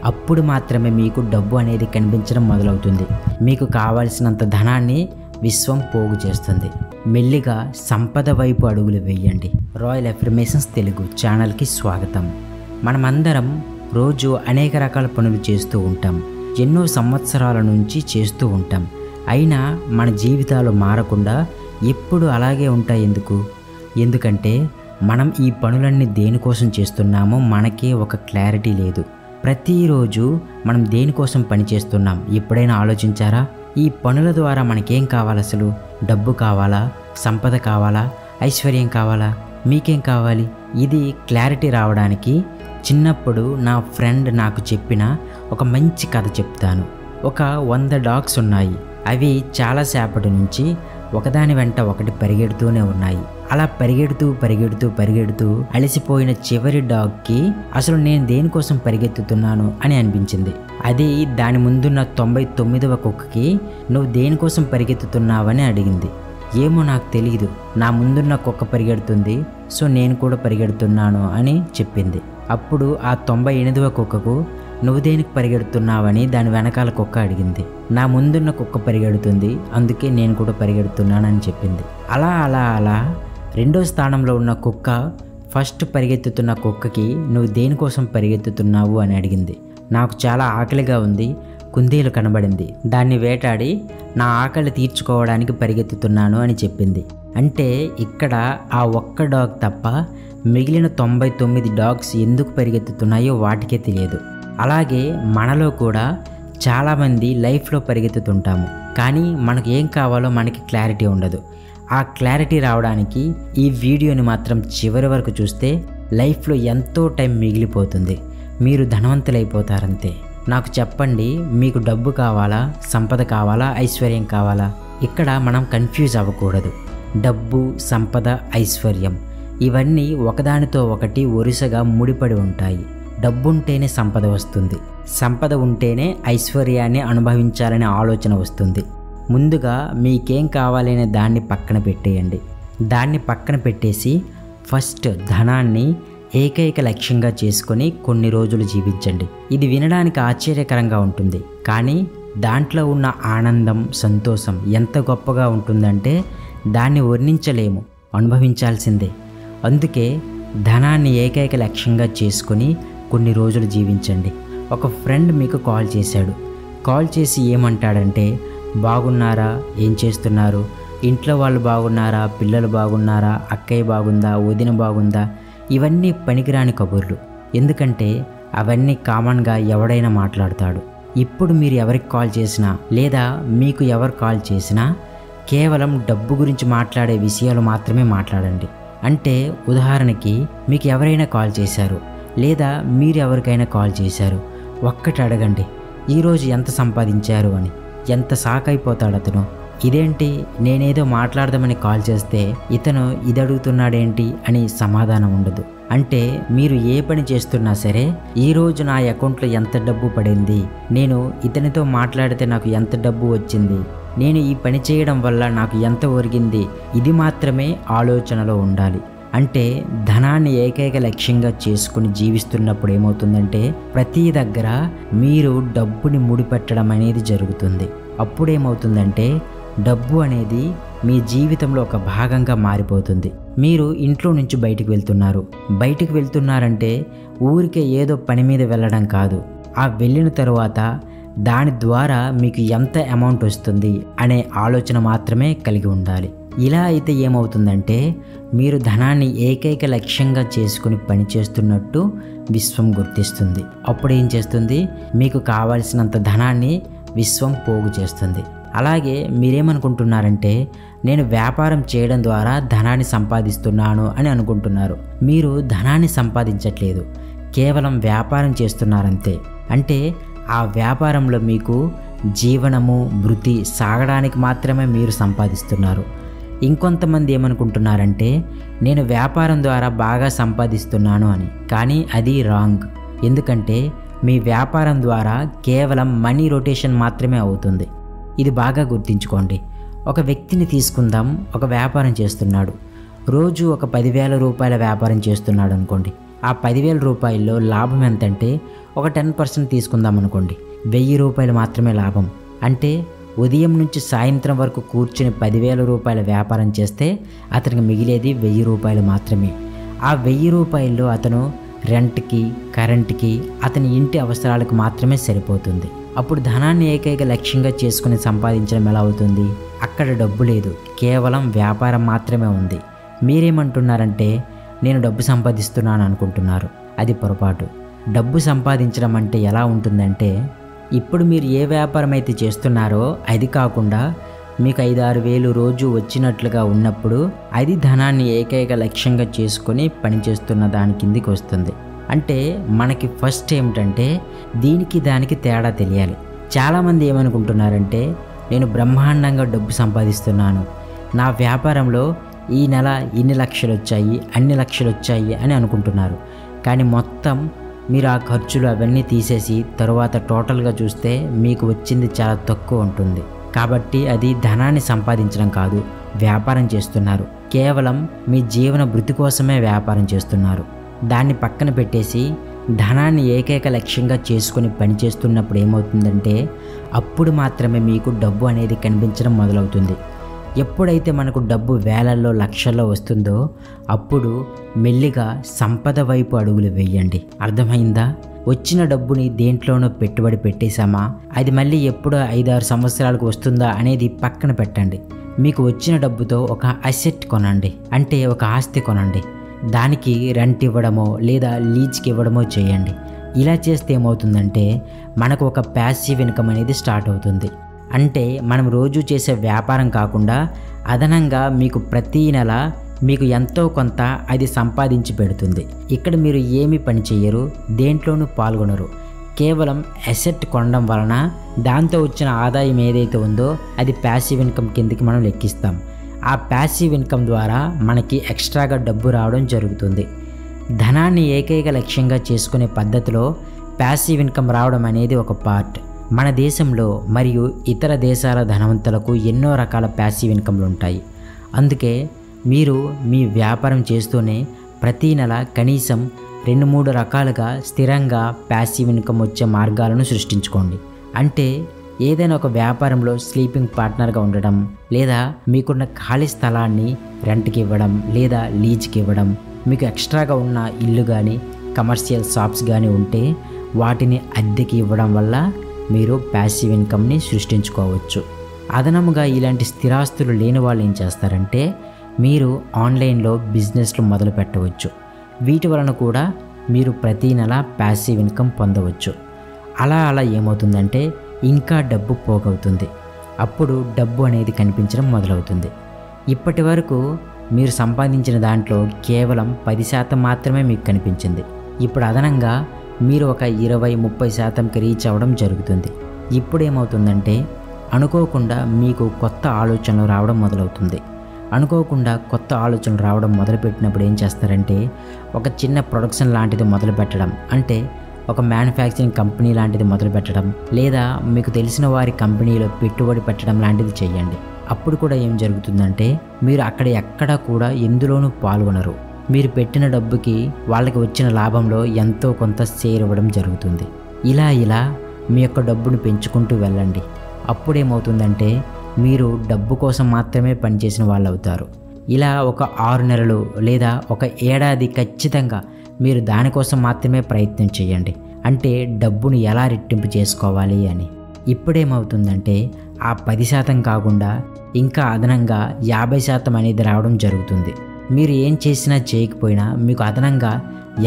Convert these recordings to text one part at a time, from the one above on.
అప్పుడు మాత్రమే మీకు డబ్బు అనేది కనిపించడం మొదలవుతుంది. మీకు కావాల్సినంత ధనాన్ని విశ్వం పోగు చేస్తుంది. మెల్లిగా సంపద వైపు అడుగులు వేయండి. రాయల్ అఫర్మేషన్స్ తెలుగు ఛానల్కి స్వాగతం. మనమందరం రోజు అనేక రకాల పనులు చేస్తూ ఉంటాం. ఎన్నో సంవత్సరాల నుంచి చేస్తూ ఉంటాం. అయినా మన జీవితాలు మారకుండా ఎప్పుడు అలాగే ఉంటాయి. ఎందుకంటే మనం ఈ పనులన్నీ దేనికోసం చేస్తున్నామో మనకే ఒక క్లారిటీ లేదు. ప్రతిరోజు మనం దేనికోసం పని చేస్తున్నాం ఎప్పుడైనా ఆలోచించారా? ఈ పనుల ద్వారా మనకేం కావాలి? అసలు డబ్బు కావాలా, సంపద కావాలా, ఐశ్వర్యం కావాలా, మీకేం కావాలి? ఇది క్లారిటీ రావడానికి చిన్నప్పుడు నా ఫ్రెండ్ నాకు చెప్పిన ఒక మంచి కథ చెప్తాను. ఒక 100 డాగ్స్ ఉన్నాయి. అవి చాలాసేపటి నుంచి ఒకదాని వెంట ఒకటి పరిగెడుతూనే ఉన్నాయి. అలా పరిగెడుతూ అలసిపోయిన చివరి డాగ్కి అసలు నేను దేనికోసం పరిగెత్తుతున్నాను అని అనిపించింది. అది దాని ముందున్న 99వ కుక్కకి నువ్వు దేనికోసం పరిగెత్తుతున్నావని అడిగింది. ఏమో నాకు తెలియదు, నా ముందున్న కుక్క పరిగెడుతుంది, సో నేను కూడా పరిగెడుతున్నాను అని చెప్పింది. అప్పుడు ఆ 98వ కుక్కకు నువ్వు దేనికి పరిగెడుతున్నావని దాని వెనకాల కుక్క అడిగింది. నా ముందున్న కుక్క పరిగెడుతుంది, అందుకే నేను కూడా పరిగెడుతున్నానని చెప్పింది. అలా రెండో స్థానంలో ఉన్న కుక్క ఫస్ట్ పరిగెత్తుతున్న కుక్కకి నువ్వు దేనికోసం పరిగెత్తుతున్నావు అని అడిగింది. నాకు చాలా ఆకలిగా ఉంది, కుందేలు కనబడింది, దాన్ని వేటాడి నా ఆకలి తీర్చుకోవడానికి పరిగెత్తుతున్నాను అని చెప్పింది. అంటే ఇక్కడ ఆ ఒక్క డాగ్ తప్ప మిగిలిన 99 డాగ్స్ ఎందుకు పరిగెత్తుతున్నాయో వాటికే తెలియదు. అలాగే మనలో కూడా చాలామంది లైఫ్లో పరిగెత్తుతుంటాము, కానీ మనకు ఏం కావాలో మనకి క్లారిటీ ఉండదు. ఆ క్లారిటీ రావడానికి ఈ వీడియోని మాత్రం చివరి వరకు చూస్తే లైఫ్లో ఎంతో టైం మిగిలిపోతుంది. మీరు ధనవంతులైపోతారంతే. నాకు చెప్పండి, మీకు డబ్బు కావాలా, సంపద కావాలా, ఐశ్వర్యం కావాలా? ఇక్కడ మనం కన్ఫ్యూజ్ అవ్వకూడదు. డబ్బు, సంపద, ఐశ్వర్యం ఇవన్నీ ఒకదానితో ఒకటి వరుసగా ముడిపడి ఉంటాయి. డబ్బు ఉంటేనే సంపద వస్తుంది, సంపద ఉంటేనే ఐశ్వర్యాన్ని అనుభవించాలనే ఆలోచన వస్తుంది. ముందుగా మీకేం కావాలనే దాన్ని పక్కన పెట్టేయండి. దాన్ని పక్కన పెట్టేసి ఫస్ట్ ధనాన్ని ఏకైక లక్ష్యంగా చేసుకొని కొన్ని రోజులు జీవించండి. ఇది వినడానికి ఆశ్చర్యకరంగా ఉంటుంది, కానీ దాంట్లో ఉన్న ఆనందం, సంతోషం ఎంత గొప్పగా ఉంటుందంటే దాన్ని వర్ణించలేము, అనుభవించాల్సిందే. అందుకే ధనాన్ని ఏకైక లక్ష్యంగా చేసుకొని కొన్ని రోజులు జీవించండి. ఒక ఫ్రెండ్ మీకు కాల్ చేశాడు. కాల్ చేసి ఏమంటాడంటే, బాగున్నారా, ఏం చేస్తున్నారు, ఇంట్లో వాళ్ళు బాగున్నారా, పిల్లలు బాగున్నారా, అక్కయ్య బాగుందా, వదిన బాగుందా? ఇవన్నీ పనికిరాని కబుర్లు. ఎందుకంటే అవన్నీ కామన్గా ఎవడైనా మాట్లాడతాడు. ఇప్పుడు మీరు ఎవరికి కాల్ చేసినా లేదా మీకు ఎవరు కాల్ చేసినా కేవలం డబ్బు గురించి మాట్లాడే విషయాలు మాత్రమే మాట్లాడండి. అంటే ఉదాహరణకి మీకు ఎవరైనా కాల్ చేశారు లేదా మీరు ఎవరికైనా కాల్ చేశారు, ఒక్కటి అడగండి, ఈరోజు ఎంత సంపాదించారు అని. ఎంత షాక్ అయిపోతాడు అతను. ఇదేంటి, నేనేదో మాట్లాడదామని కాల్ చేస్తే ఇతను ఇది అడుగుతున్నాడేంటి అని సమాధానం ఉండదు. అంటే మీరు ఏ పని చేస్తున్నా సరే, ఈరోజు నా అకౌంట్లో ఎంత డబ్బు పడింది, నేను ఇతనితో మాట్లాడితే నాకు ఎంత డబ్బు వచ్చింది, నేను ఈ పని చేయడం వల్ల నాకు ఎంత ఒరిగింది, ఇది మాత్రమే ఆలోచనలో ఉండాలి. అంటే ధనాన్ని ఏకైక లక్ష్యంగా చేసుకుని జీవిస్తున్నప్పుడు ఏమవుతుందంటే ప్రతి దగ్గర మీరు డబ్బుని ముడిపెట్టడం అనేది జరుగుతుంది. అప్పుడేమవుతుందంటే డబ్బు అనేది మీ జీవితంలో ఒక భాగంగా మారిపోతుంది. మీరు ఇంట్లో నుంచి బయటికి వెళ్తున్నారంటే ఊరికే ఏదో పని మీద వెళ్ళడం కాదు. ఆ వెళ్ళిన తరువాత దాని ద్వారా మీకు ఎంత అమౌంట్ వస్తుంది అనే ఆలోచన మాత్రమే కలిగి ఉండాలి. ఇలా అయితే ఏమవుతుందంటే మీరు ధనాన్ని ఏకైక లక్ష్యంగా చేసుకుని పని చేస్తున్నట్టు విశ్వం గుర్తిస్తుంది. అప్పుడు ఏం చేస్తుంది, మీకు కావాల్సినంత ధనాన్ని విశ్వం పోగు చేస్తుంది. అలాగే మీరేమనుకుంటున్నారంటే నేను వ్యాపారం చేయడం ద్వారా ధనాన్ని సంపాదిస్తున్నాను అని అనుకుంటున్నారు. మీరు ధనాన్ని సంపాదించట్లేదు, కేవలం వ్యాపారం చేస్తున్నారంతే. అంటే ఆ వ్యాపారంలో మీకు జీవనము, వృత్తి సాగడానికి మాత్రమే మీరు సంపాదిస్తున్నారు. ఇంకొంతమంది ఏమనుకుంటున్నారంటే నేను వ్యాపారం ద్వారా బాగా సంపాదిస్తున్నాను అని. కానీ అది రాంగ్. ఎందుకంటే మీ వ్యాపారం ద్వారా కేవలం మనీ రొటేషన్ మాత్రమే అవుతుంది. ఇది బాగా గుర్తుంచుకోండి. ఒక వ్యక్తిని తీసుకుందాం, ఒక వ్యాపారం చేస్తున్నాడు. రోజు ఒక 10,000 రూపాయల వ్యాపారం చేస్తున్నాడు అనుకోండి. ఆ 10,000 రూపాయల్లో లాభం ఎంతంటే ఒక 10% తీసుకుందాం అనుకోండి, 1000 రూపాయలు మాత్రమే లాభం. అంటే ఉదయం నుంచి సాయంత్రం వరకు కూర్చుని 10,000 రూపాయల వ్యాపారం చేస్తే అతనికి మిగిలేది 1000 రూపాయలు మాత్రమే. ఆ 1000 రూపాయల్లో అతను రెంట్కి, కరెంట్కి, అతని ఇంటి అవసరాలకు మాత్రమే సరిపోతుంది. అప్పుడు ధనాన్ని ఏకైక లక్ష్యంగా చేసుకుని సంపాదించడం ఎలా అవుతుంది? అక్కడ డబ్బు లేదు, కేవలం వ్యాపారం మాత్రమే ఉంది. మీరేమంటున్నారంటే నేను డబ్బు సంపాదిస్తున్నాను అనుకుంటున్నారు. అది పొరపాటు. డబ్బు సంపాదించడం అంటే ఎలా ఉంటుందంటే, ఇప్పుడు మీరు ఏ వ్యాపారం అయితే చేస్తున్నారో అది కాకుండా మీకు 5-6 వేలు రోజు వచ్చినట్లుగా ఉన్నప్పుడు అది ధనాన్ని ఏకైక లక్ష్యంగా చేసుకొని పనిచేస్తున్న దాని కిందికి వస్తుంది. అంటే మనకి ఫస్ట్ ఏమిటంటే దీనికి దానికి తేడా తెలియాలి. చాలామంది ఏమనుకుంటున్నారంటే నేను బ్రహ్మాండంగా డబ్బు సంపాదిస్తున్నాను, నా వ్యాపారంలో ఈ నెల ఇన్ని లక్షలు వచ్చాయి, అన్ని లక్షలు వచ్చాయి అని అనుకుంటున్నారు. కానీ మొత్తం మీరు ఆ ఖర్చులు అవన్నీ తీసేసి తరువాత టోటల్గా చూస్తే మీకు వచ్చింది చాలా తక్కువ ఉంటుంది. కాబట్టి అది ధనాన్ని సంపాదించడం కాదు, వ్యాపారం చేస్తున్నారు. కేవలం మీ జీవన భృతి కోసమే వ్యాపారం చేస్తున్నారు. దాన్ని పక్కన పెట్టేసి ధనాన్ని ఏకైక లక్ష్యంగా చేసుకొని పని చేస్తున్నప్పుడు ఏమవుతుందంటే అప్పుడు మాత్రమే మీకు డబ్బు అనేది కనిపించడం మొదలవుతుంది. ఎప్పుడైతే మనకు డబ్బు వేలల్లో లక్షల్లో వస్తుందో అప్పుడు మెల్లిగా సంపద వైపు అడుగులు వేయండి. అర్థమైందా? వచ్చిన డబ్బుని దేంట్లోనో పెట్టుబడి పెట్టేశామా, అది మళ్ళీ ఎప్పుడో 5-6 సంవత్సరాలకు వస్తుందా అనేది పక్కన పెట్టండి. మీకు వచ్చిన డబ్బుతో ఒక అసెట్ కొనండి, అంటే ఒక ఆస్తి కొనండి. దానికి రెంట్ ఇవ్వడమో లేదా లీజ్కి ఇవ్వడమో చేయండి. ఇలా చేస్తే ఏమవుతుందంటే మనకు ఒక ప్యాసివ్ ఇన్కమ్ అనేది స్టార్ట్ అవుతుంది. అంటే మనం రోజు చేసే వ్యాపారం కాకుండా అదనంగా మీకు ప్రతీ నెల మీకు ఎంతో కొంత అది సంపాదించి పెడుతుంది. ఇక్కడ మీరు ఏమి పని చేయరు, దేంట్లోనూ పాల్గొనరు. కేవలం అసెట్ కొనడం వలన దాంతో వచ్చిన ఆదాయం ఏదైతే ఉందో అది ప్యాసివ్ ఇన్కమ్ కిందకి మనం లెక్కిస్తాం. ఆ ప్యాసివ్ ఇన్కమ్ ద్వారా మనకి ఎక్స్ట్రాగా డబ్బు రావడం జరుగుతుంది. ధనాన్ని ఏకైక లక్ష్యంగా చేసుకునే పద్ధతిలో ప్యాసివ్ ఇన్కమ్ రావడం అనేది ఒక పార్ట్. మన దేశంలో మరియు ఇతర దేశాల ధనవంతులకు ఎన్నో రకాల ప్యాసివ్ ఇన్కమ్లు ఉంటాయి. అందుకే మీరు మీ వ్యాపారం చేస్తూనే ప్రతీ నెల కనీసం 2-3 రకాలుగా స్థిరంగా ప్యాసివ్ ఇన్కమ్ వచ్చే మార్గాలను సృష్టించుకోండి. అంటే ఏదైనా ఒక వ్యాపారంలో స్లీపింగ్ పార్ట్నర్గా ఉండడం, లేదా మీకున్న ఖాళీ స్థలాన్ని రెంట్కి ఇవ్వడం లేదా లీజ్కి ఇవ్వడం, మీకు ఎక్స్ట్రాగా ఉన్న ఇల్లు కానీ కమర్షియల్ షాప్స్ కానీ ఉంటే వాటిని అద్దెకి ఇవ్వడం వల్ల మీరు ప్యాసివ్ ఇన్కమ్ని సృష్టించుకోవచ్చు. అదనముగా ఇలాంటి స్థిరాస్తులు లేని వాళ్ళు ఏం చేస్తారంటే మీరు ఆన్లైన్లో బిజినెస్లు మొదలు పెట్టవచ్చు. వీటి వలన కూడా మీరు ప్రతీ నెల ప్యాసివ్ ఇన్కమ్ పొందవచ్చు. అలా ఏమవుతుందంటే ఇంకా డబ్బు పోగవుతుంది. అప్పుడు డబ్బు అనేది కనిపించడం మొదలవుతుంది. ఇప్పటి వరకు మీరు సంపాదించిన దాంట్లో కేవలం 10% మాత్రమే మీకు కనిపించింది. ఇప్పుడు అదనంగా మీరు ఒక 20-30%కి రీచ్ అవ్వడం జరుగుతుంది. ఇప్పుడు ఏమవుతుందంటే అనుకోకుండా మీకు కొత్త ఆలోచనలు రావడం మొదలవుతుంది. అనుకోకుండా కొత్త ఆలోచనలు రావడం మొదలుపెట్టినప్పుడు ఏం చేస్తారంటే ఒక చిన్న ప్రొడక్షన్ లాంటిది మొదలు పెట్టడం, అంటే ఒక మ్యానుఫ్యాక్చరింగ్ కంపెనీ లాంటిది మొదలు పెట్టడం, లేదా మీకు తెలిసిన వారి కంపెనీలో పెట్టుబడి పెట్టడం లాంటిది చేయండి. అప్పుడు కూడా ఏం జరుగుతుందంటే మీరు అక్కడ ఎక్కడా కూడా ఎందులోనూ పాల్గొనరు. మీరు పెట్టిన డబ్బుకి వాళ్ళకి వచ్చిన లాభంలో ఎంతో కొంత షేర్ ఇవ్వడం జరుగుతుంది. ఇలా మీ యొక్క డబ్బును పెంచుకుంటూ వెళ్ళండి. అప్పుడేమవుతుందంటే మీరు డబ్బు కోసం మాత్రమే పనిచేసిన వాళ్ళు అవుతారు. ఇలా ఒక 6 నెలలు లేదా ఒక ఏడాది ఖచ్చితంగా మీరు దానికోసం మాత్రమే ప్రయత్నం చేయండి. అంటే డబ్బును ఎలా రెట్టింపు చేసుకోవాలి అని. ఇప్పుడేమవుతుందంటే ఆ 10% కాకుండా ఇంకా అదనంగా 50% అనేది రావడం జరుగుతుంది. మీరు ఏం చేసినా చేయకపోయినా మీకు అదనంగా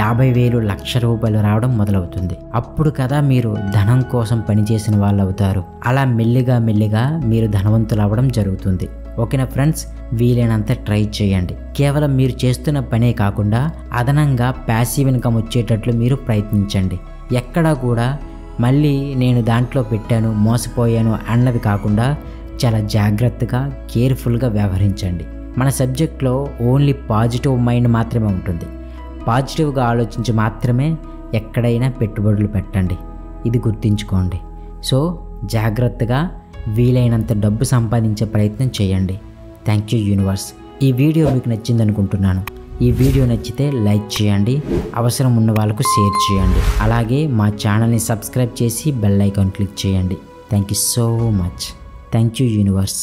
50,000 లక్ష రూపాయలు రావడం మొదలవుతుంది. అప్పుడు కదా మీరు ధనం కోసం పనిచేసిన వాళ్ళు అవుతారు. అలా మెల్లిగా మీరు ధనవంతులు అవ్వడం జరుగుతుంది. ఓకేనా ఫ్రెండ్స్, వీలైనంత ట్రై చేయండి. కేవలం మీరు చేస్తున్న పనే కాకుండా అదనంగా ప్యాసివ్ ఇన్కమ్ వచ్చేటట్లు మీరు ప్రయత్నించండి. ఎక్కడా కూడా మళ్ళీ నేను దాంట్లో పెట్టాను మోసపోయాను అన్నది కాకుండా చాలా జాగ్రత్తగా కేర్ఫుల్గా వ్యవహరించండి. మన సబ్జెక్ట్లో ఓన్లీ పాజిటివ్ మైండ్ మాత్రమే ఉంటుంది. పాజిటివ్గా ఆలోచించి మాత్రమే ఎక్కడైనా పెట్టుబడులు పెట్టండి. ఇది గుర్తుంచుకోండి. సో జాగ్రత్తగా వీలైనంత డబ్బు సంపాదించే ప్రయత్నం చేయండి. Thank you universe. ఈ వీడియో మీకు నచ్చింది అనుకుంటున్నాను. ఈ వీడియో నచ్చితే లైక్ చేయండి, అవసరం ఉన్న వాళ్ళకు షేర్ చేయండి. అలాగే మా ఛానల్ని సబ్స్క్రైబ్ చేసి బెల్ ఐకాన్ క్లిక్ చేయండి. Thank you so much. Thank you universe.